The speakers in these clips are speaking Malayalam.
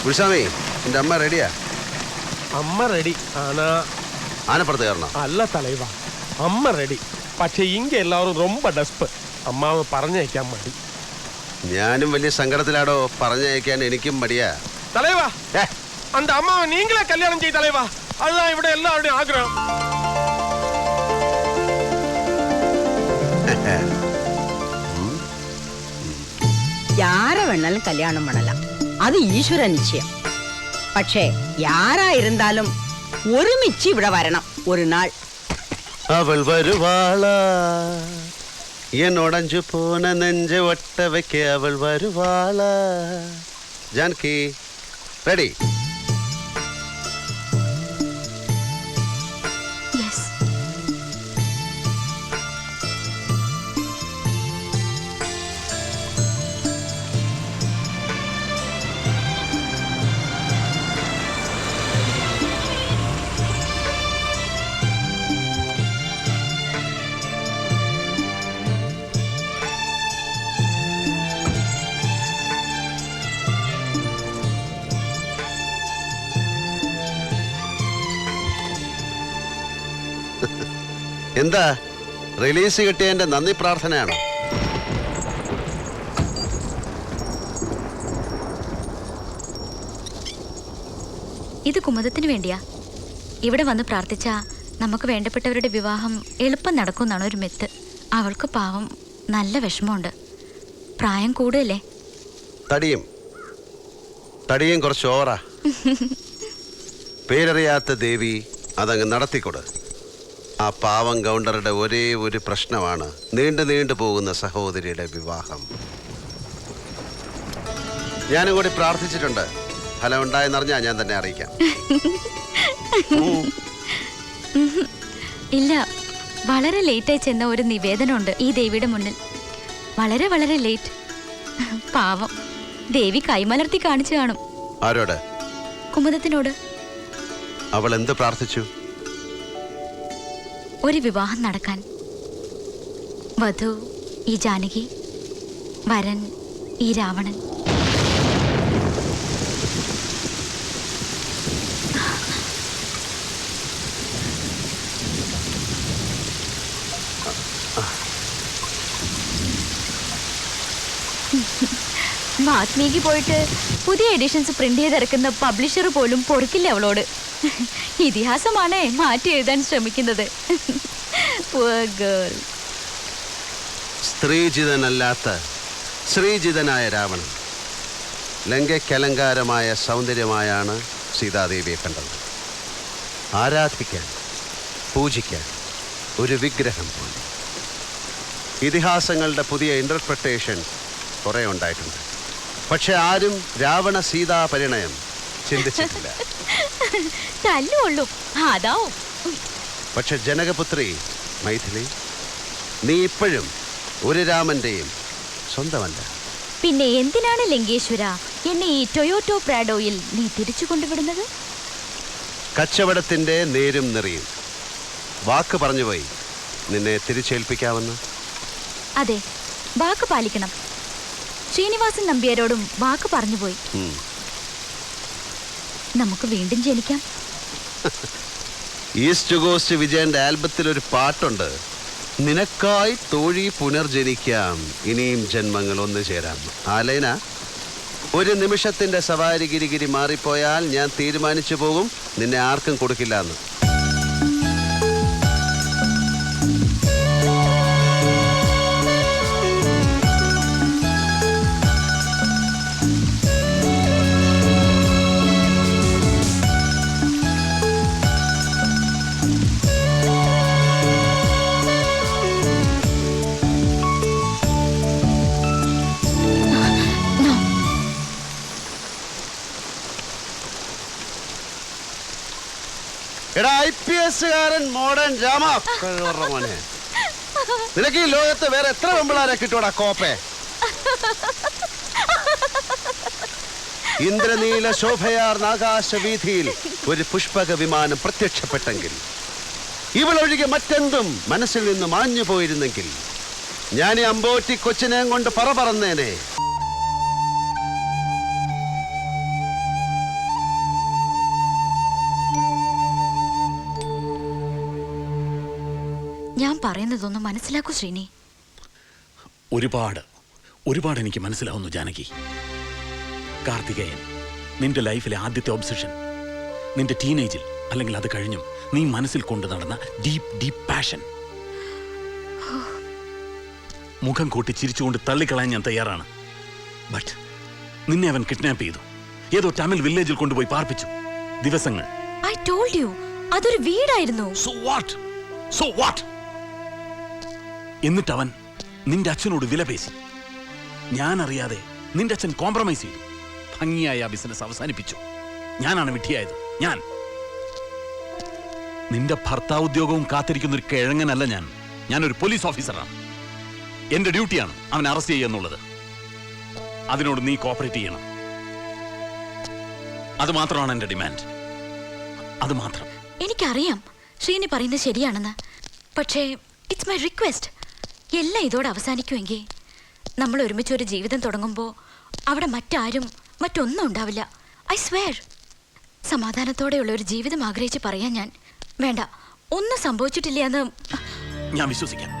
ഗുരുസ്വാമി, എന്റെ അമ്മ റെഡിയാ? അമ്മ റെഡി ആനപ്പുറത്ത് കയറണം. അല്ല തലൈവ, അമ്മ റെഡി. പക്ഷെ ഇങ്ങ എല്ലാവരും ரொம்ப ഡെസ്പ്. അമ്മാവ് പറഞ്ഞയക്കാൻ മടി. ഞാനും വലിയ സങ്കടത്തിലാടോ. പറഞ്ഞയക്കാൻ എനിക്കും മടിയാ. തലൈവ, அந்த அம்மாவை நீங்களே கல்யாணம் செய்ய தலைவா. அதுதான் ഇവിടെ எல்லாருடைய ஆഗ്രഹம். யார வேணாலும் கல்யாணம் பண்ணலாம், அது ஈஸ்வர நிச்சயம். പക്ഷേ யாராயிருந்தாலும் ഒരുമിച്ച് ഇവിടെ വരണം ഒരു നാൾ. അവൾ വരുവാളാ എന്നോടഞ്ചു പോന നെഞ്ച ഒട്ട വയ്ക്ക. അവൾ വരുവാളാ. ജാനകി റെഡി? എന്താ റിലീസ് കിട്ടിയതിന്റെ നന്ദി പ്രാർത്ഥനയാണോ? ഇത് കുമുദത്തിന് വേണ്ടിയാ. ഇവിടെ വന്ന് പ്രാർത്ഥിച്ച നമുക്ക് വേണ്ടപ്പെട്ടവരുടെ വിവാഹം എളുപ്പം നടക്കുമെന്നാണ് ഒരു മിത്ത്. അവൾക്ക് പാവം നല്ല വിഷമമുണ്ട്. പ്രായം കൂടുതലേ. തടിയും കുറച്ച് ഓവറാ. പേരറിയാത്ത ദേവി അതങ്ങ് നടത്തിക്കൊടു. ആ പാവം ഗൗണ്ടറുടെ ഒരേ ഒരു പ്രശ്നമാണ് നീണ്ടു പോകുന്ന സഹോദരിയുടെ വിവാഹം. ഞാനും കൂടി പ്രാർത്ഥിച്ചിട്ടുണ്ട്. ഫലം ഉണ്ടായെന്നറിഞ്ഞാ ഞാൻ തന്നെ അറിയിക്കാം. ഇല്ല, വളരെ ലേറ്റായി ചെന്ന ഒരു നിവേദനമുണ്ട് ഈ ദേവിയുടെ മുന്നിൽ. വളരെ വളരെ ലേറ്റ്. പാവം ദേവി കൈമലർത്തി കാണിച്ചു കാണും. ആരോട്? കുമുദത്തിനോട്. അവൾ എന്ത് പ്രാർത്ഥിച്ചു? ഒരു വിവാഹം നടക്കാൻ. വധു ഈ ജാനകി, വരൻ ഈ രാവണൻ. വാത്മീകി പോയിട്ട് പുതിയ എഡിഷൻസ് പ്രിന്റ് ചെയ്തിറക്കുന്ന പബ്ലിഷർ പോലും പൊറുക്കില്ല അവളോട്. ഇതിഹാസമാണേ മാറ്റി എഴുതാൻ ശ്രമിക്കുന്നത്. സ്ത്രീജിതനല്ലാത്ത ശ്രീജിതനായ രാവണൻ ലങ്കയ്ക്കലങ്കാരമായ സൗന്ദര്യമായാണ് സീതാദേവിയെ കണ്ടത്. ആരാധിക്കാൻ, പൂജിക്കാൻ ഒരു വിഗ്രഹം പോലെ. ഇതിഹാസങ്ങളുടെ പുതിയ ഇന്റർപ്രിട്ടേഷൻ കുറെ ഉണ്ടായിട്ടുണ്ട്. പക്ഷെ ആരും രാവണ സീതാ പരിണയം ചിന്തിച്ചിട്ടില്ല. പക്ഷെ ജനകപുത്രി മൈഥിലി, നീ ഇപ്പോഴും ഒരു രാമന്റെയും സ്വന്തമല്ല. പിന്നെ എന്തിനാണ് ലങ്കേശ്വര എന്നെ ഈ ടൊയോട്ടോ പ്രാഡോയിൽ നീ തിരിച്ചു കൊണ്ടുവിടുന്നത്? കച്ചവടത്തിന്റെ നേരും നെറിയും. വാക്ക് പറഞ്ഞുപോയി നിന്നെ തിരിച്ചേൽപ്പിക്കാമെന്ന്. അതെ, വാക്ക് പാലിക്കണം. ശ്രീനിവാസൻ നമ്പ്യാരോടും വാക്ക് പറഞ്ഞുപോയി. നമുക്ക് വീണ്ടും ജനിക്കാം. ഈസ്റ്റ് കോസ്റ്റ് വിജയന്റെ ആൽബത്തിൽ ഒരു പാട്ടുണ്ട്, നിനക്കായി തോഴി പുനർജനിക്കാം, ഇനിയും ജന്മങ്ങൾ ഒന്നു ചേരാം. ആലൈന, ഒരു നിമിഷത്തിന്റെ സവാരി ഗിരിഗിരി മാറിപ്പോയാൽ ഞാൻ തീരുമാനിച്ചു പോകും നിന്നെ ആർക്കും കൊടുക്കില്ല എന്ന്. എടാ IPS കാരൻ മോഡേൺ രാമ, മോനെ, നിനക്ക് ഈ ലോകത്ത് വേറെ എത്ര വെമ്പിളാരെ കിട്ടൂടാ കോപ്പെ? ഇന്ദ്രനീല ശോഭയാർന്ന ആകാശവീഥിയിൽ ഒരു പുഷ്പക വിമാനം പ്രത്യക്ഷപ്പെട്ടെങ്കിൽ, ഇവളൊഴികെ മറ്റെന്തും മനസ്സിൽ നിന്ന് മാഞ്ഞു പോയിരുന്നെങ്കിൽ, ഞാൻ ഈ അമ്പോറ്റി കൊച്ചിനെയും കൊണ്ട് പറന്നേനെ. ഞാൻ പറയുന്നതൊന്ന് മനസ്സിലാക്കൂ ശ്രീനി. ഒരുപാട് എനിക്ക് മനസ്സിലാവുന്നു ജാനകി. കാർത്തികേയൻ, നിന്റെ ലൈഫിലെ ആദ്യത്തെ ഒബ്സഷൻ, നിന്റെ ടീനേജിൽ അല്ലെങ്കിൽ അത് കഴിഞ്ഞും നീ മനസ്സിൽ കൊണ്ടു നടന്ന ഡീപ് പാഷൻ. മുഖം കൂട്ടി ചിരിച്ചുകൊണ്ട് തള്ളിക്കളയാൻ ഞാൻ തയ്യാറാണ്. ബട്ട് നിന്നെ അവൻ കിഡ്നാപ്പ് ചെയ്തു. ഏതോ തമിഴ് വില്ലേജിൽ കൊണ്ടുപോയി പാർപ്പിച്ചു. ദിവസങ്ങൾ. I told you, അതൊരു വീടായിരുന്നു. So what? എന്നിട്ട് അവൻ നിന്റെ അച്ഛനോട് വിലപേശി. ഞാൻ അറിയാതെ നിന്റെ അച്ഛൻ കോംപ്രമൈസ് ചെയ്തു. ഭംഗിയായ ആ ബിസിനസ് അവസാനിപ്പിച്ചു. ഞാനാണ് വിഡ്ഢിയായത്. നിന്റെ ഭർത്താവുദ്യോഗവും കാത്തിരിക്കുന്ന ഒരു കിഴങ്ങനല്ല ഞാനൊരു പോലീസ് ഓഫീസറാണ്. എന്റെ ഡ്യൂട്ടിയാണ് അവൻ അറസ്റ്റ് ചെയ്യുക എന്നുള്ളത്. അതിനോട് നീ കോപ്പറേറ്റ് ചെയ്യണം. അത് മാത്രമാണ് എന്റെ ഡിമാൻഡ്. അത് മാത്രം. എനിക്കറിയാം ശ്രീനി പറയുന്നത് ശരിയാണെന്ന്. പക്ഷേ ഇറ്റ്സ് മൈ റിക്വസ്റ്റ്. എല്ലാം ഇതോടെ അവസാനിക്കുമെങ്കിൽ നമ്മൾ ഒരുമിച്ചൊരു ജീവിതം തുടങ്ങുമ്പോൾ അവിടെ മറ്റൊന്നും ഉണ്ടാവില്ല. I swear. സമാധാനത്തോടെയുള്ള ഒരു ജീവിതം ആഗ്രഹിച്ച് പറയാൻ ഞാൻ. വേണ്ട, ഒന്നും സംഭവിച്ചിട്ടില്ല എന്ന് ഞാൻ വിശ്വസിക്കാം.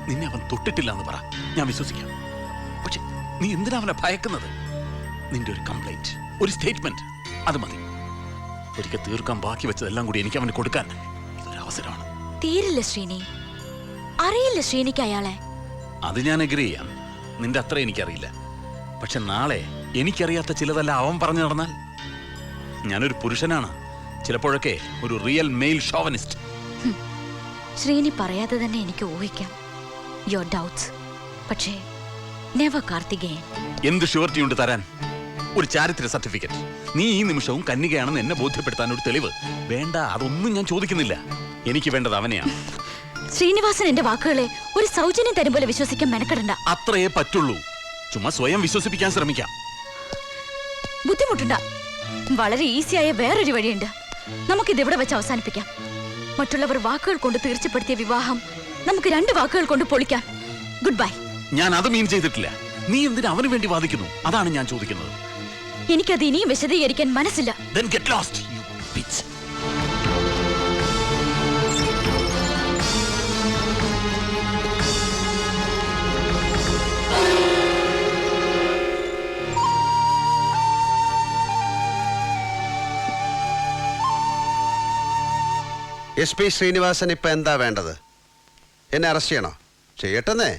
നിന്നെ അവൻ തൊട്ടിട്ടില്ല എന്ന് പറ, ഞാൻ വിശ്വസിക്കാം. പക്ഷെ നീ എന്തിനാ അവനെ ഭയക്കുന്നത്? നിന്റെ ഒരു കംപ്ലൈന്റ്, ഒരു സ്റ്റേറ്റ്മെന്റ്, അത് മതി. ഒരിക്കൽ തീർക്കാൻ ബാക്കി വെച്ചതെല്ലാം കൂടി എനിക്ക് അവന് കൊടുക്കാൻ ഇതൊരു അവസരമാണ്. തീരില്ല ശ്രീനി. അറിയില്ല ശ്രീനിക്ക് അയാളെ. അത് ഞാൻ അഗ്രി ചെയ്യാം. നിന്റെ അത്ര എനിക്കറിയില്ല. പക്ഷെ നാളെ എനിക്കറിയാത്ത ചിലതല്ല അവൻ പറഞ്ഞു നടന്നാൽ? ഞാനൊരു പുരുഷനാണ്, ചിലപ്പോഴൊക്കെ ഒരു റിയൽ മെയിൽ ഷോവനിസ്റ്റ്. ശ്രീനി പറയാതെ തന്നെ എനിക്ക് ഊഹിക്കാം യുവർ ഡൗട്ട്സ്. പക്ഷേ നെവർ കാർത്തികേയൻ. എന്ത് ഷുവർട്ടി ഉണ്ട് തരാൻ? ഒരു ചാരിത്ര സർട്ടിഫിക്കറ്റ്, നീ ഈ നിമിഷവും കന്യകയാണെന്ന് എന്നെ ബോധ്യപ്പെടുത്താൻ ഒരു തെളിവ് വേണ്ട. അതൊന്നും ഞാൻ ചോദിക്കുന്നില്ല. എനിക്ക് വേണ്ടത് അവനെയാണ്. ശ്രീനിവാസൻ എന്റെ വാക്കുകളെ ഒരു സൗജന്യം തരും പോലെ വിശ്വസിക്കാൻ മെനക്കെടണ്ട. അത്രയേ പറ്റുള്ളൂ. ചുമ്മാ സ്വയം വിശ്വസിപ്പിക്കാൻ ശ്രമിക്കാം. ബുദ്ധിമുട്ടുണ്ട. വളരെ ഈസിയായ വേറൊരു വഴിയുണ്ട്. നമുക്കിത് ഇവിടെ വെച്ച് അവസാനിപ്പിക്കാം. മറ്റുള്ളവർ വാക്കുകൾ കൊണ്ട് തീർച്ചപ്പെടുത്തിയ വിവാഹം നമുക്ക് 2 വാക്കുകൾ കൊണ്ട് പൊളിക്കാം. Good bye. ഞാൻ അത് മീൻ ചെയ്തിട്ടില്ല. നീ എന്തിനാ അവന് വേണ്ടി വാദിക്കുന്നു? അതാണ് ഞാൻ ചോദിക്കുന്നത്. എനിക്കത് ഇനിയും വിശദീകരിക്കാൻ മനസ്സില്ല. Then get lost, you bitch. SP Sreenivasan ഇപ്പൊ എന്താ വേണ്ടത്? എന്നെ അറസ്റ്റ് ചെയ്യണോ? ചെയ്യട്ടെന്നേ.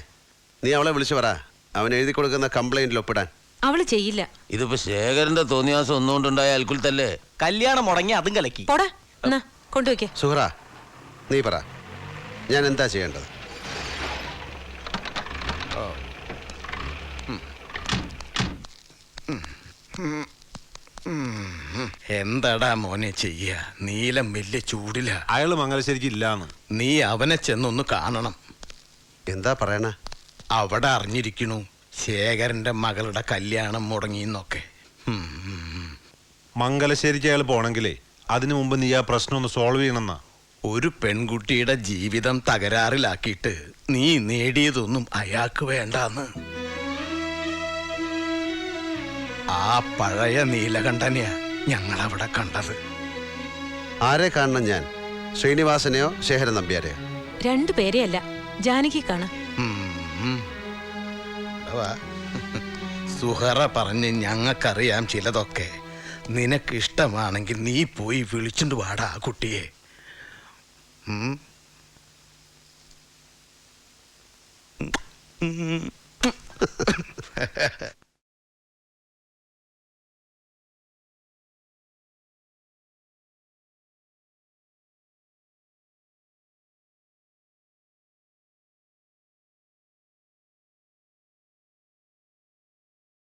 നീ അവളെ വിളിച്ചു പറ, അവൻ എഴുതി കൊടുക്കുന്ന കംപ്ലൈന്റിൽ ഒപ്പിടാൻ. അവള് ചെയ്യില്ല. ഇതിപ്പോ ശേഖരന്റെ തോന്നിയാസം ഒന്നുകൊണ്ടുണ്ടായ അൽക്കുലത്തല്ലേ? കല്യാണം മുടങ്ങി അതും കലക്കി. കൊണ്ടുവയ്ക്കേ. സുഹറ, നീ പറ, ഞാൻ എന്താ ചെയ്യേണ്ടത്? എന്താടാ മോനെ ചെയ്യ? നീലം വലിയ ചൂടില. അയാള് മംഗലശ്ശേരിക്ക് ഇല്ലാന്ന്. നീ അവനെ ചെന്നൊന്ന് കാണണം. എന്താ പറയണ? അവിടെ അറിഞ്ഞിരിക്കണു ശേഖരന്റെ മകളുടെ കല്യാണം മുടങ്ങിന്നൊക്കെ. മംഗലശ്ശേരിക്ക് അയാൾ പോണെങ്കിലേ അതിനു മുമ്പ് നീ ആ പ്രശ്നം ഒന്ന് സോൾവ് ചെയ്യണമെന്നാ. ഒരു പെൺകുട്ടിയുടെ ജീവിതം തകരാറിലാക്കിയിട്ട് നീ നേടിയതൊന്നും അയാൾക്ക് വേണ്ടാന്ന്. ആ പഴയ നീലകണ്ഠനെയാ ഞങ്ങളവിടെ കണ്ടത്. ആരെ കാണണം ഞാൻ? ശ്രീനിവാസനെയോ ശേഖരൻ നമ്പ്യാരെയോ? 2 പേരെയല്ല, ജാനകി കാണാം. സുഹറ പറഞ്ഞ് ഞങ്ങൾക്കറിയാം ചിലതൊക്കെ. നിനക്കിഷ്ടമാണെങ്കിൽ നീ പോയി വിളിച്ചുകൊണ്ട് വാടാ ആ കുട്ടിയെ.